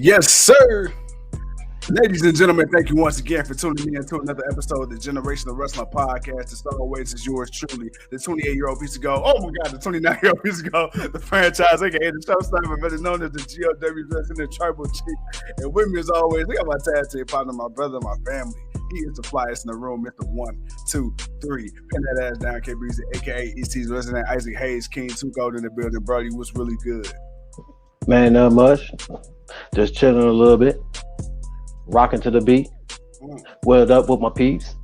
Yes, sir. Ladies and gentlemen, thank you once again for tuning in to another episode of the Generational Wrestling Podcast. As always, is yours truly, the 28-year-old piece of gold. Oh my God, the 29-year-old piece of gold, the franchise, aka the showstopper, better known as the GOW President Tribal Chief. And with me, as always, we got my tag team partner, my brother, my family. He is the flyest in the room, Mr. 1, 2, 3. Pin that ass down, K Breezy, aka EC's resident Isaac Hayes, King 2 Gold in the building. Brody, what's really good? Man, not much. Just chilling a little bit. Rocking to the beat. Welled up with my peeps.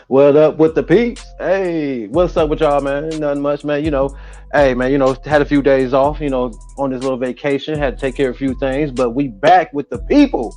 Welled up with the peeps. Hey, what's up with y'all, man? Nothing much, man. Hey, man, had a few days off, on this little vacation. Had to take care of a few things, but we back with the people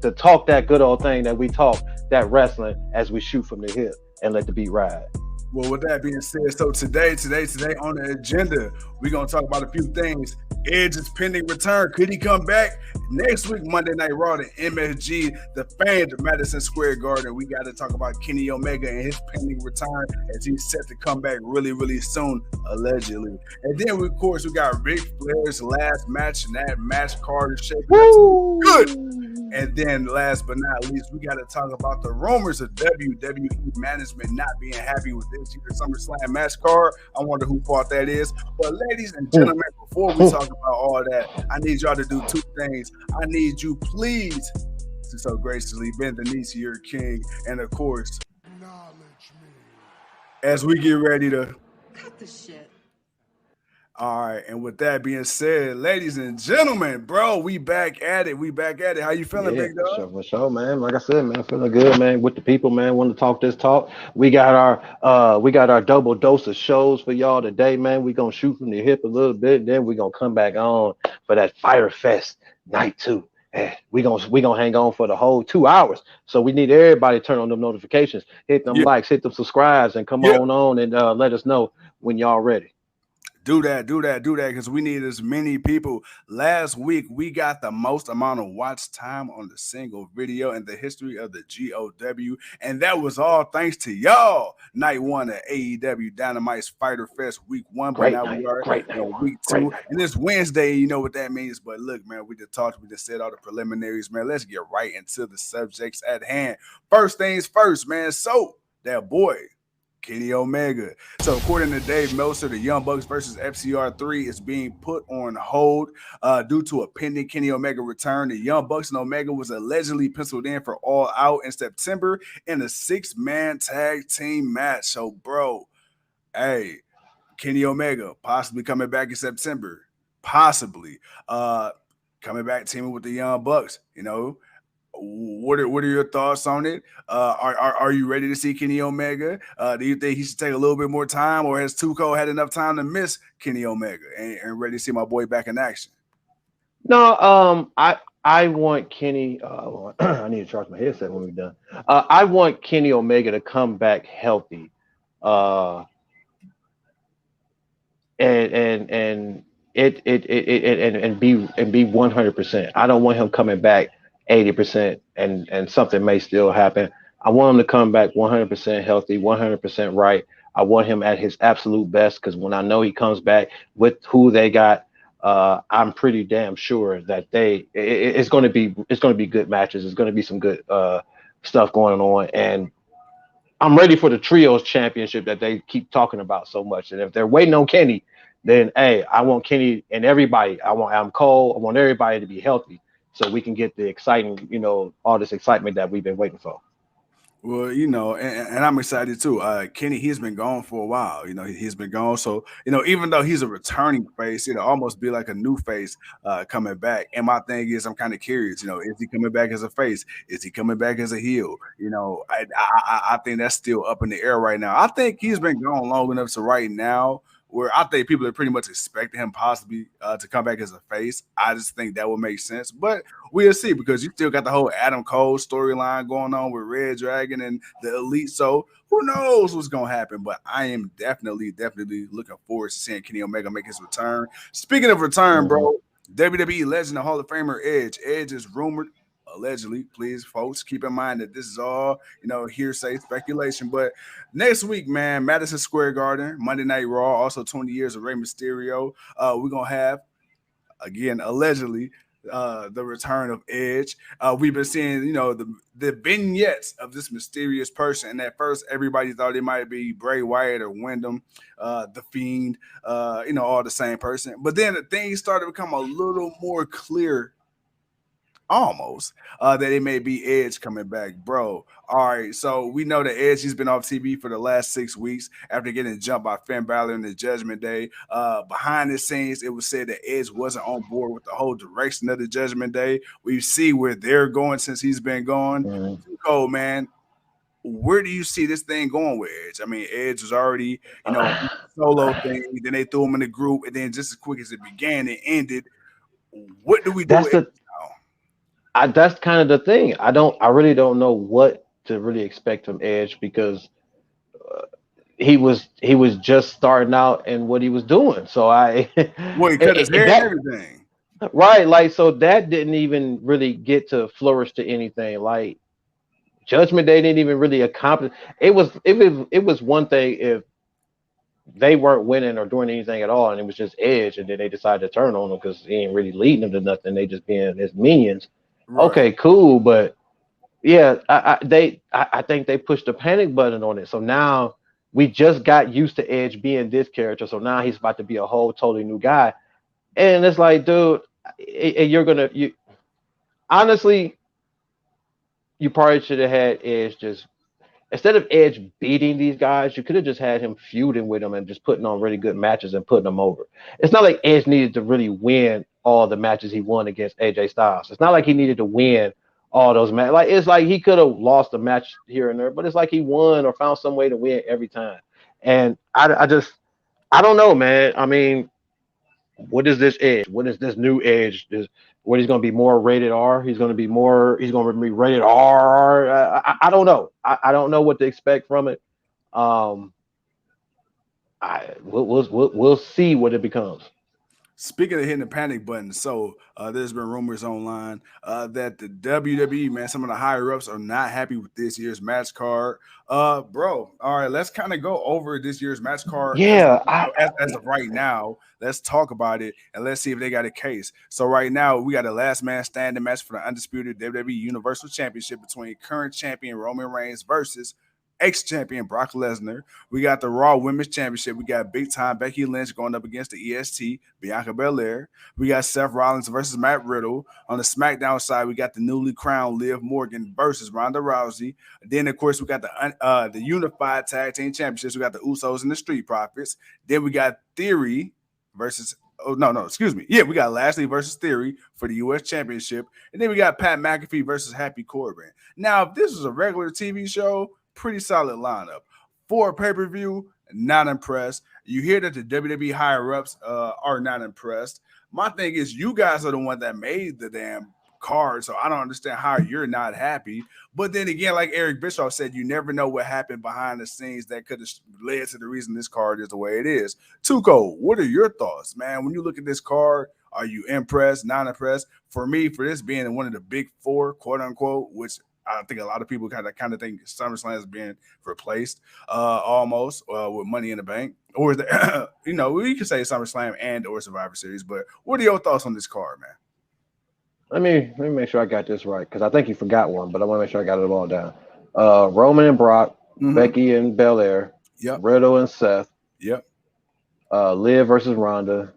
to talk that good old thing that we talk, that wrestling, as we shoot from the hip and let the beat ride. Well, with that being said, so today on the agenda, we're going to talk about a few things. Edge's pending return. Could he come back? Next week, Monday Night Raw, the MSG, the famed Madison Square Garden. We got to talk about Kenny Omega and his pending return as he's set to come back really, really soon, allegedly. And then, of course, we got Ric Flair's last match, and that match card is shaping up good. And then last but not least, we got to talk about the rumors of WWE management not being happy with this year's SummerSlam match card. I wonder who fault that is. But ladies and gentlemen, before we talk about all that, I need y'all to do two things. I need you, please, to so graciously bend the knees to your king. And of course, acknowledge me as we get ready to cut the shit. All right, and with that being said, ladies and gentlemen, bro, we back at it. How you feeling, big dog? For sure, man. Like I said, man, feeling good, man. With the people, man. Want to talk this talk. We got our double dose of shows for y'all today, man. We gonna shoot from the hip a little bit, and then we gonna come back on for that Fire Fest night 2. And we gonna hang on for the whole 2 hours. So we need everybody to turn on them notifications, hit them likes, hit them subscribes, and come on and let us know when y'all ready. Do that, because we need as many people. Last week, we got the most amount of watch time on the single video in the history of the GOW, and that was all thanks to y'all. Night 1 at AEW Dynamite's Fighter Fest Week 1, but now we are in Week 2, and it's Wednesday. You know what that means. But look, man, we just said all the preliminaries, man. Let's get right into the subjects at hand. First things first, man. So that boy, Kenny Omega. So according to Dave Meltzer, the Young Bucks versus FCR 3 is being put on hold due to a pending Kenny Omega return. The Young Bucks and Omega was allegedly penciled in for All Out in September in a 6-man tag team match. So, bro, hey, Kenny Omega possibly coming back in September. Possibly. Coming back teaming with the Young Bucks, What are your thoughts on it? Are you ready to see Kenny Omega? Do you think he should take a little bit more time, or has Tuco had enough time to miss Kenny Omega and ready to see my boy back in action? No, I want Kenny. I need to charge my headset when we're done. I want Kenny Omega to come back healthy, and be 100%. I don't want him coming back 80% and something may still happen. I want him to come back 100% healthy, 100% right. I want him at his absolute best, because when I know he comes back with who they got, I'm pretty damn sure that it's going to be good matches. It's going to be some good stuff going on, and I'm ready for the Trios Championship that they keep talking about so much. And if they're waiting on Kenny, then hey, I want Kenny and everybody. I want Adam Cole. I want everybody to be healthy, so we can get the exciting, all this excitement that we've been waiting for. Well, and I'm excited too. Kenny, he's been gone for a while. He's been gone. So, even though he's a returning face, it'll almost be like a new face coming back. And my thing is, I'm kind of curious, is he coming back as a face? Is he coming back as a heel? I think that's still up in the air right now. I think he's been gone long enough to right now where I think people are pretty much expecting him possibly to come back as a face. I just think that would make sense. But we'll see, because you still got the whole Adam Cole storyline going on with Red Dragon and the Elite. So who knows what's going to happen. But I am definitely looking forward to seeing Kenny Omega make his return. Speaking of return, bro, WWE legend and Hall of Famer Edge. Edge is rumored, allegedly, please, folks, keep in mind that this is all, hearsay, speculation. But next week, man, Madison Square Garden, Monday Night Raw, also 20 years of Rey Mysterio. We're going to have, again, allegedly, the return of Edge. We've been seeing, the vignettes of this mysterious person. And at first, everybody thought it might be Bray Wyatt or Wyndham, the Fiend, all the same person. But then things started to become a little more clear, almost, that it may be Edge coming back, bro. All right, so we know that Edge, he's been off TV for the last 6 weeks after getting jumped by Finn Balor in the Judgment Day. Behind the scenes, it was said that Edge wasn't on board with the whole direction of the Judgment Day. We see where they're going since he's been gone. Mm-hmm. Cole, man, where do you see this thing going with Edge? I mean, Edge was already, solo thing. Then they threw him in the group, and then just as quick as it began, it ended. What do we do? That's the that's kind of the thing. I really don't know what to really expect from Edge because he was just starting out and what he was doing. So he cut his hair and everything. Right, like so that didn't even really get to flourish to anything. Like Judgment Day didn't even really accomplish. It was one thing if they weren't winning or doing anything at all, and it was just Edge, and then they decided to turn on him because he ain't really leading them to nothing. They just being his minions. Right. Okay, cool, but yeah, I think they pushed the panic button on it. So now we just got used to Edge being this character. So now he's about to be a whole totally new guy, and it's like, dude, you honestly, you probably should have had Edge just. Instead of Edge beating these guys, you could have just had him feuding with them and just putting on really good matches and putting them over. It's not like Edge needed to really win all the matches he won against AJ Styles. It's not like he needed to win all those matches. Like it's like he could have lost a match here and there, but it's like he won or found some way to win every time. And I don't know, man. I mean, what is this Edge? What is this new Edge? What he's going to be more rated R? He's going to be rated R. I don't know. I don't know what to expect from it. We'll see what it becomes. Speaking of hitting the panic button, so there's been rumors online that the WWE, man, some of the higher ups are not happy with this year's match card. Bro, all right, let's kind of go over this year's match card. Yeah, as of right now, let's talk about it and let's see if they got a case. So right now, we got a last man standing match for the undisputed WWE Universal Championship between current champion Roman Reigns versus ex-champion Brock Lesnar. We got the Raw Women's Championship. We got big-time Becky Lynch going up against the EST, Bianca Belair. We got Seth Rollins versus Matt Riddle. On the SmackDown side, we got the newly crowned Liv Morgan versus Ronda Rousey. Then, of course, we got the Unified Tag Team Championships. We got the Usos and the Street Profits. Then we got Theory versus... Oh, no, excuse me. Yeah, we got Lashley versus Theory for the U.S. Championship. And then we got Pat McAfee versus Happy Corbin. Now, if this was a regular TV show, pretty solid lineup. For a pay-per-view, not impressed. You hear that the WWE higher-ups are not impressed. My thing is, you guys are the one that made the damn card, so I don't understand how you're not happy. But then again, like Eric Bischoff said, you never know what happened behind the scenes that could have led to the reason this card is the way it is. Tuco, what are your thoughts, man? When you look at this card, are you impressed, not impressed? For me, for this being one of the big four, quote-unquote, which I think a lot of people kind of think SummerSlam is being replaced almost with Money in the Bank. Or is there, we can say SummerSlam and or Survivor Series, but what are your thoughts on this card, man? Let me make sure I got this right, because I think you forgot one, but I want to make sure I got it all down. Roman and Brock, Becky and Belair, Riddle and Seth, Liv versus Ronda,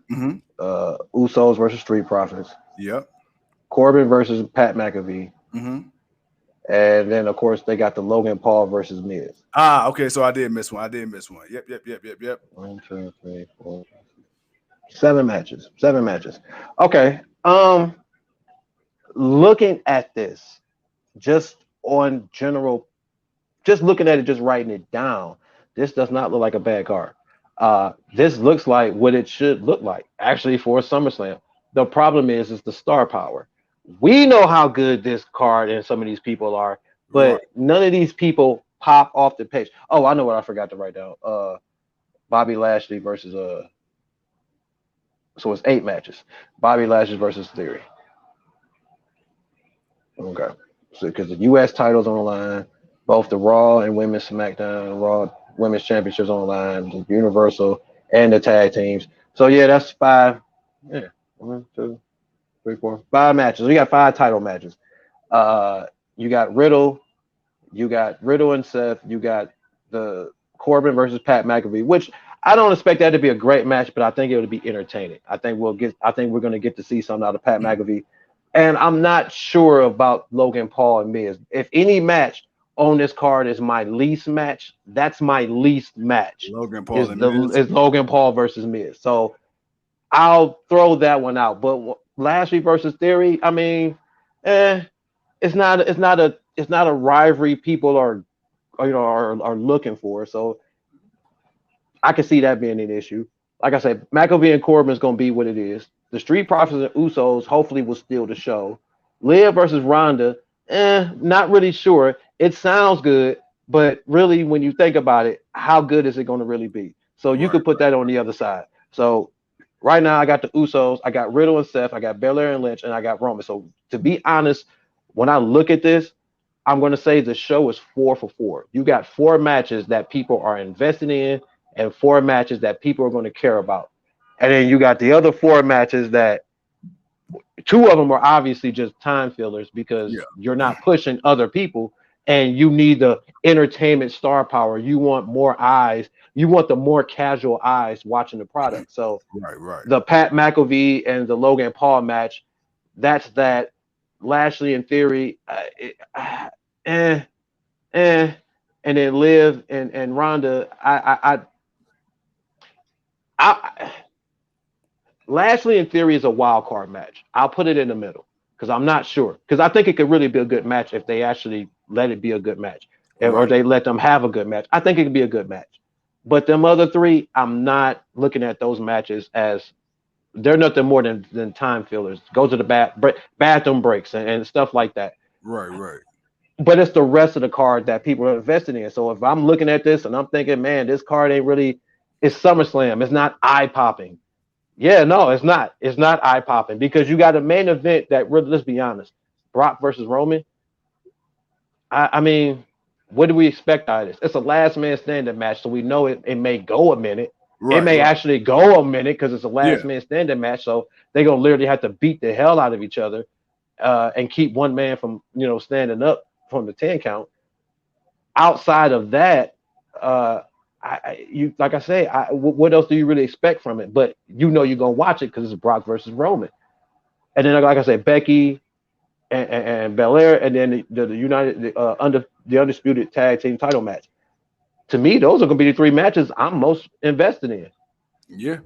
Usos versus Street Profits, Corbin versus Pat McAfee, and then of course they got the Logan Paul versus Miz. Okay, so I did miss one. Yep. 1, 2, 3, 4, 7 matches. Okay. Looking at this, just on general, just looking at it, just writing it down, this does not look like a bad card. This looks like what it should look like, actually, for SummerSlam. The problem is the star power. We know how good this card and some of these people are, but none of these people pop off the page. Oh, I know what I forgot to write down. Bobby Lashley versus so it's 8 matches. Bobby Lashley versus Theory. Okay. So because the U.S. title's on the line, both the Raw and Women's SmackDown, Raw Women's Championships on the line, the Universal and the tag teams. So yeah, that's 5. Yeah. 1, 2, three, four, five matches. We got five title matches. You got Riddle, and Seth. You got the Corbin versus Pat McAfee, which I don't expect that to be a great match, but I think it would be entertaining. I think we're going to get to see something out of Pat McAfee, and I'm not sure about Logan Paul and Miz. If any match on this card is my least match, that's my least match. Logan Paul is Logan Paul versus Miz. So I'll throw that one out. But Lashley versus Theory, I mean, it's not a rivalry people are looking for. So I can see that being an issue. Like I said, McAfee and Corbin is going to be what it is. The Street Profits and Usos hopefully will steal the show. Liv versus Ronda, not really sure. It sounds good, but really, when you think about it, how good is it going to really be? So you could put that on the other side. So right now, I got the Usos, I got Riddle and Seth, I got Belair and Lynch, and I got Roman. So to be honest, when I look at this, I'm going to say the show is 4 for 4. You got 4 matches that people are investing in and 4 matches that people are going to care about. And then you got the other 4 matches that 2 of them are obviously just time fillers because you're not pushing other people and you need the entertainment star power. You want more eyes. You want the more casual eyes watching the product. So the Pat McAfee and the Logan Paul match, that's that. Lashley in Theory, and then Liv and Ronda. Lashley in Theory is a wild card match. I'll put it in the middle because I'm not sure. Because I think it could really be a good match if they actually let it be a good match, or they let them have a good match. I think it could be a good match. But them other 3, I'm not looking at those matches as they're nothing more than time fillers. Go to the bathroom breaks and stuff like that. Right. But it's the rest of the card that people are invested in. So if I'm looking at this and I'm thinking, man, this card ain't really, it's SummerSlam. It's not eye popping. Yeah, no, it's not. It's not eye popping because you got a main event that really, let's be honest, Brock versus Roman. I mean, what do we expect out of this? It's a last man standing match, so we know it may go a minute. It may actually go a minute because it's a last man standing match. So they're gonna literally have to beat the hell out of each other and keep one man from standing up from the 10 count. Outside of that, like I say, what else do you really expect from it? But you're gonna watch it because it's Brock versus Roman, and then like I say, Becky and Belair, and then the undisputed tag team title match. To me, those are going to be the 3 matches I'm most invested in. Yeah.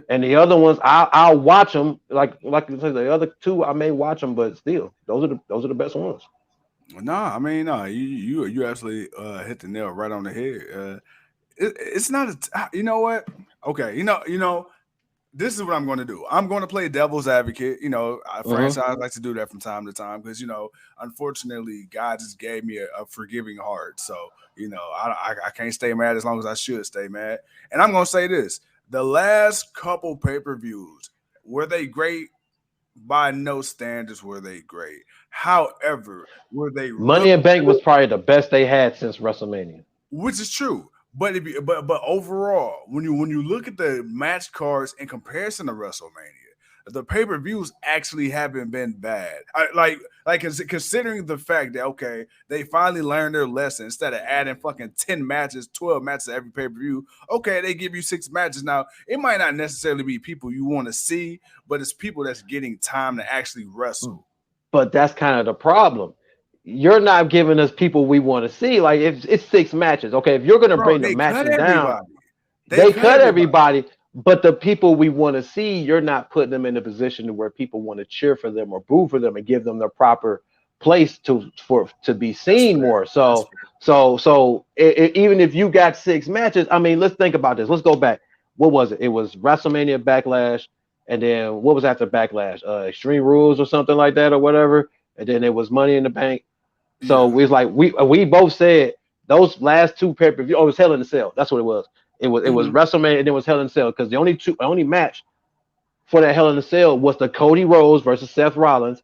And the other ones, I'll watch them. Like I said, the other 2, I may watch them, but still, those are the best ones. I mean, you actually hit the nail right on the head. It's not you know what? Okay, this is what I'm going to do. I'm going to play devil's advocate. Franchise likes to do that from time to time because, unfortunately, God just gave me a forgiving heart. So, I can't stay mad as long as I should stay mad. And I'm going to say this. The last couple pay-per-views, were they great? By no standards were they great. However, were they Money in Bank was probably the best they had since WrestleMania. Which is true. But overall, when you look at the match cards in comparison to WrestleMania, the pay-per-views actually haven't been bad. Considering the fact that they finally learned their lesson instead of adding fucking 10 matches, 12 matches every pay-per-view. Okay, they give you 6 matches. Now it might not necessarily be people you want to see, but it's people that's getting time to actually wrestle. But that's kind of the problem. You're not giving us people we want to see. Like if it's 6 matches, okay. If you're going to bring the matches down, they cut everybody. But the people we want to see, you're not putting them in a position to where people want to cheer for them or boo for them and give them the proper place to be seen more. So even if you got 6 matches, I mean, let's think about this. Let's go back. What was it? It was WrestleMania Backlash, and then what was after Backlash? Extreme Rules or something like that or whatever. And then it was Money in the Bank. So we was like we both said those last 2 pay-per-view. Oh, it was Hell in a Cell. That's what it was. It was WrestleMania and it was Hell in a Cell because the only match for that Hell in a Cell was the Cody Rhodes versus Seth Rollins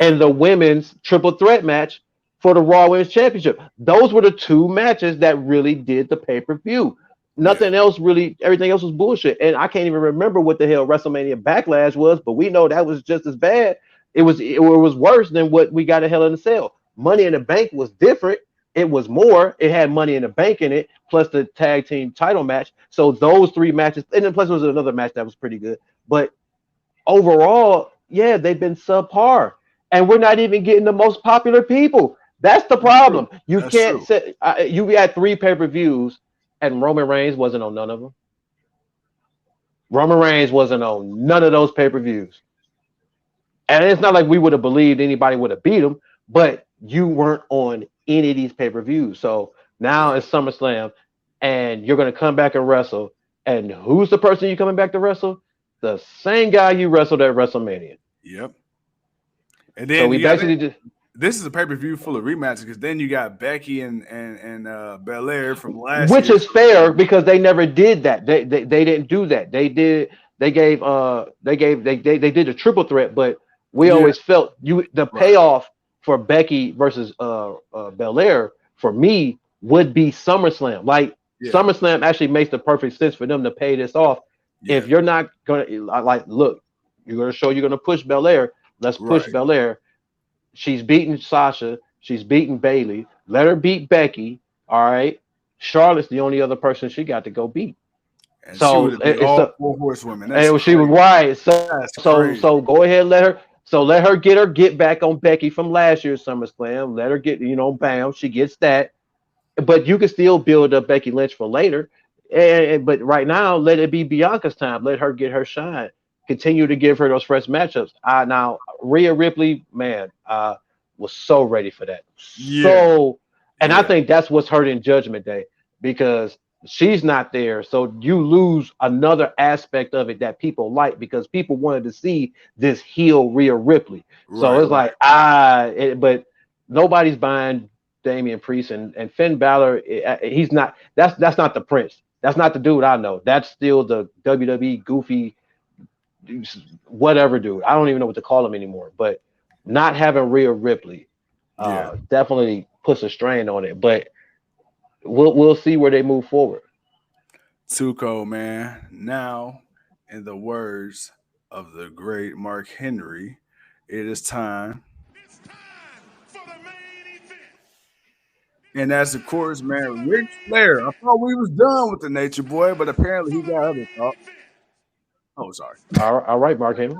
and the women's triple threat match for the Raw Women's Championship. Those were the 2 matches that really did the pay-per-view. Nothing else really. Everything else was bullshit, and I can't even remember what the hell WrestleMania Backlash was. But we know that was just as bad. It was worse than what we got at Hell in a Cell. Money in the Bank was different. It was more. It had Money in the Bank in it, plus the tag team title match. So those three matches, and then plus there was another match that was pretty good. But overall, yeah, they've been subpar, and we're not even getting the most popular people. That's the That's true. problem. You That's can't true. say you had three pay-per-views, and Roman Reigns wasn't on none of them. Roman Reigns wasn't on none of those pay-per-views, and it's not like we would have believed anybody would have beat him, but you weren't on any of these pay-per-views. So now Right. it's SummerSlam, and you're going to come back and wrestle. And who's the person you coming back to wrestle? The same guy you wrestled at WrestleMania. Yep. And So then we you got basically just this is a pay per view full of rematches because then you got Becky and Belair from last which year. is fair because they never did that. They didn't do that. They did a triple threat, but we Yeah. always felt the Right. payoff for Becky versus Belair for me would be SummerSlam. Like Yeah. SummerSlam actually makes the perfect sense for them to pay this off. Yeah. If you're not gonna like look, you're gonna show you're gonna push Belair. Let's push Right. Belair. She's beaten Sasha. She's beaten Bailey. Let her beat Becky. All right. Charlotte's the only other person she got to go beat. And she would So have beat it's all a, four horsewomen. That's and she was crazy. right. That's crazy. So go ahead, let her. So let her get back on Becky from last year's SummerSlam. Let her get bam, she gets that. But you can still build up Becky Lynch for later. But right now, let it be Bianca's time. Let her get her shine. Continue to give her those fresh matchups. Now Rhea Ripley, man, was so ready for that. Yeah. And I Yeah. think that's what's hurting Judgment Day because she's not there. So you lose another aspect of it that people like because people wanted to see this heel Rhea Ripley. So Right. it's Right. like but nobody's buying Damian Priest and Finn Balor. He's not. That's not the Prince. That's not the dude I know. That's still the WWE goofy, whatever dude. I don't even know what to call him anymore. But not having Rhea Ripley Yeah. definitely puts a strain on it. But we'll see where they move forward. Too cold, man. Now, in the words of the great Mark Henry, it is time. It's time for the main event. And that's of course, man, Ric Flair. I thought we was done with the Nature Boy, but apparently he For the got other main thoughts. event. Oh, sorry. All right, Mark Heyman.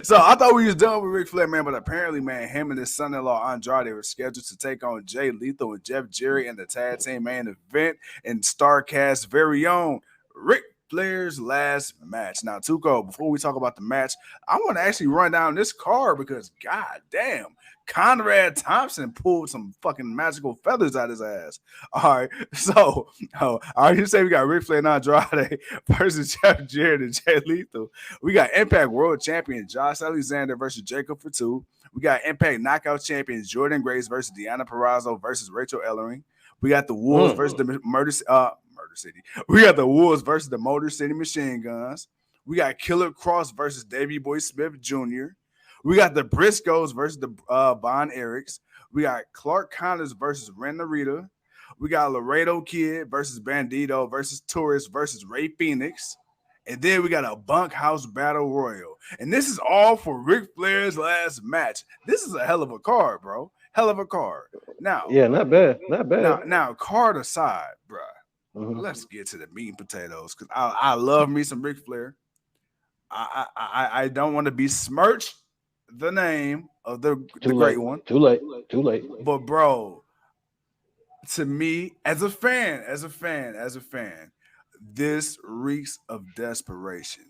So I thought we was done with Ric Flair, man, but apparently, man, him and his son-in-law Andrade were scheduled to take on Jay Lethal and Jeff Jarrett in the tag team main event and StarCast's very own Ric Flair's last match. Now, Tuco, before we talk about the match, I want to actually run down this card because, god damn, Conrad Thompson pulled some fucking magical feathers out his ass. All right, so I already say we got Ric Flair and Andrade versus Jeff Jarrett and Jay Lethal. We got Impact World Champion Josh Alexander versus Jacob Fatu. We got Impact Knockout Champions Jordan Grace versus Deanna Purrazzo versus Rachel Ellering. We got the Wolves versus the Murder City. We got the Wolves versus the Motor City Machine Guns. We got Killer Cross versus Davey Boy Smith Jr. We got the Briscoes versus the Von Erichs. We got Clark Connors versus Ren Narita. We got Laredo Kid versus Bandito versus Tourist versus Ray Phoenix. And then we got a bunkhouse battle royal. And this is all for Ric Flair's last match. This is a hell of a card, bro. Hell of a card. Now, Yeah, not bad. Not bad. now, card aside, bro. Mhm. Let's get to the meat and potatoes because I love me some Ric Flair. I don't want to besmirch the name of the Too great late. one, Too late. Too late. but bro, to me, as a fan, this reeks of desperation.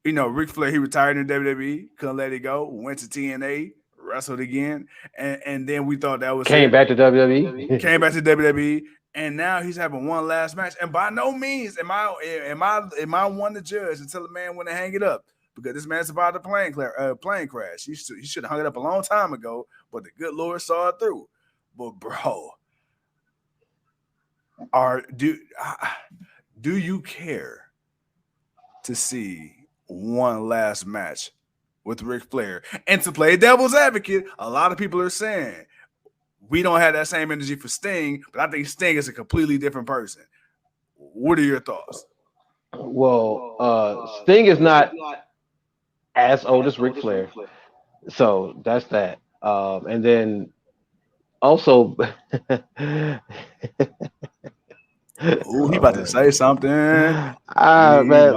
Ric Flair, he retired in WWE, couldn't let it go, went to TNA, wrestled again, and then we thought that was Came it. back to WWE. Came back to WWE, and now he's having one last match. And by no means am I one to judge until the man want to hang it up because this man survived a plane crash. He should have hung it up a long time ago, but the good Lord saw it through. But bro, do you care to see one last match with Ric Flair? And to play devil's advocate, a lot of people are saying, we don't have that same energy for Sting, but I think Sting is a completely different person. What are your thoughts? Well, Sting is not as old as Ric Flair, so that's that. And then also, Oh, he about to say something. man,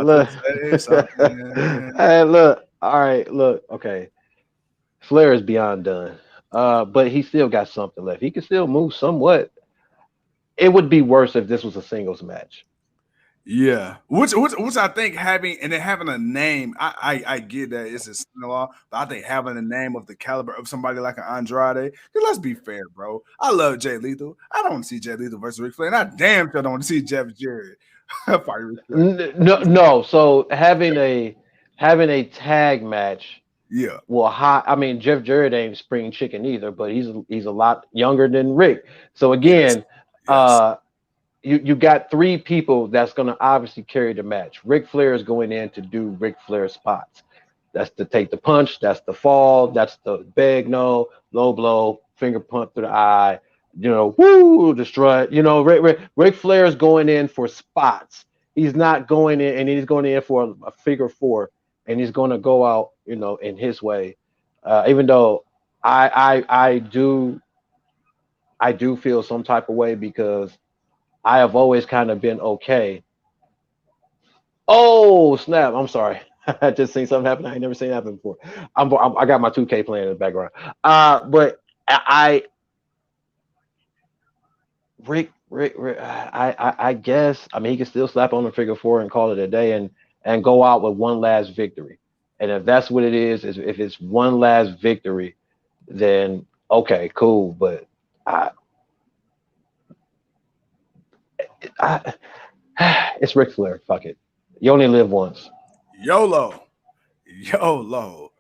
look, Say something. hey, look, all right, look, okay. Flair is beyond done, but he still got something left. He can still move somewhat. It would be worse if this was a singles match. Yeah, which I think having a name, I get that it's a son-in-law, but I think having a name of the caliber of somebody like an Andrade, because let's be fair, bro. I love Jay Lethal. I don't want to see Jay Lethal versus Ric Flair, and I damn sure don't want to see Jeff Jarrett fight Ric Flair. No. So having a tag match. Yeah. Well, I mean, Jeff Jarrett ain't spring chicken either, but he's a lot younger than Rick. So again, Yes. You got three people that's going to obviously carry the match. Ric Flair is going in to do Ric Flair spots. That's to take the punch. That's the fall. That's the big no, low blow, finger pump through the eye. Woo, the strut. Ric Flair is going in for spots. He's not going in, and he's going in for a figure four, and he's going to go out, in his way. Even though I do feel some type of way because I have always kind of been okay. Oh snap! I'm sorry. I just seen something happen. I ain't never seen happen before. I got my 2K playing in the background. But Rick, I guess. I mean, he can still slap on the figure four and call it a day, and go out with one last victory. And if that's what it is if it's one last victory, then okay, cool. But it's Ric Flair. Fuck it. You only live once. YOLO. All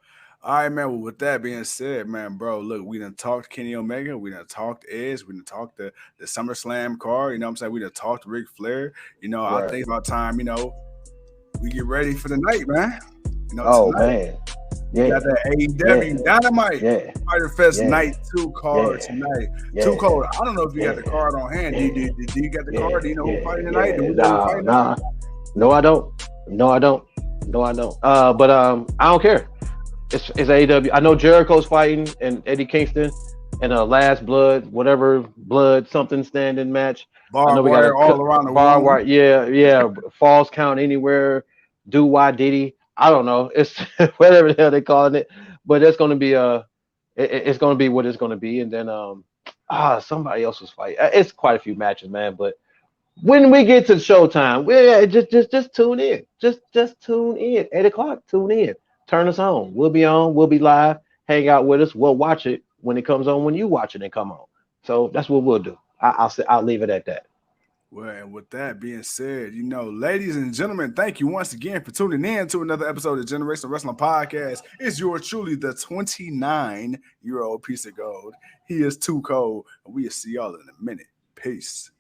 right, man. Well, with that being said, man, bro, look, we done talked Kenny Omega. We done talked Edge. We done talked the SummerSlam card. You know what I'm saying? We done talked Ric Flair. Right. I think about time, we get ready for the night, man. Oh, tonight, man. Yeah. We got that AEW Dynamite Fighter Fest Night 2 card tonight. Too cold. I don't know if you got the card on hand. Do you got the card? Do you know who's fighting tonight? Nah. No, I don't. But I don't care. It's AEW. I know Jericho's fighting and Eddie Kingston in a last blood something standing match. I know we got all around the bar room. wire. Yeah. Falls count anywhere. Do why Diddy. I don't know. It's whatever the hell they calling it. But it's gonna be it's gonna be what it's gonna be. And then somebody else was fighting. It's quite a few matches, man. But when we get to showtime, just tune in. Just tune in. 8:00. Tune in. Turn us on. We'll be on. We'll be live. Hang out with us. We'll watch it when it comes on. When you watch it and come on. So that's what we'll do. I'll leave it at that. Well, and with that being said, ladies and gentlemen, thank you once again for tuning in to another episode of Generational Wrestling Podcast. It's yours truly, the 29-year-old piece of gold. He is too cold, and we'll see y'all in a minute. Peace.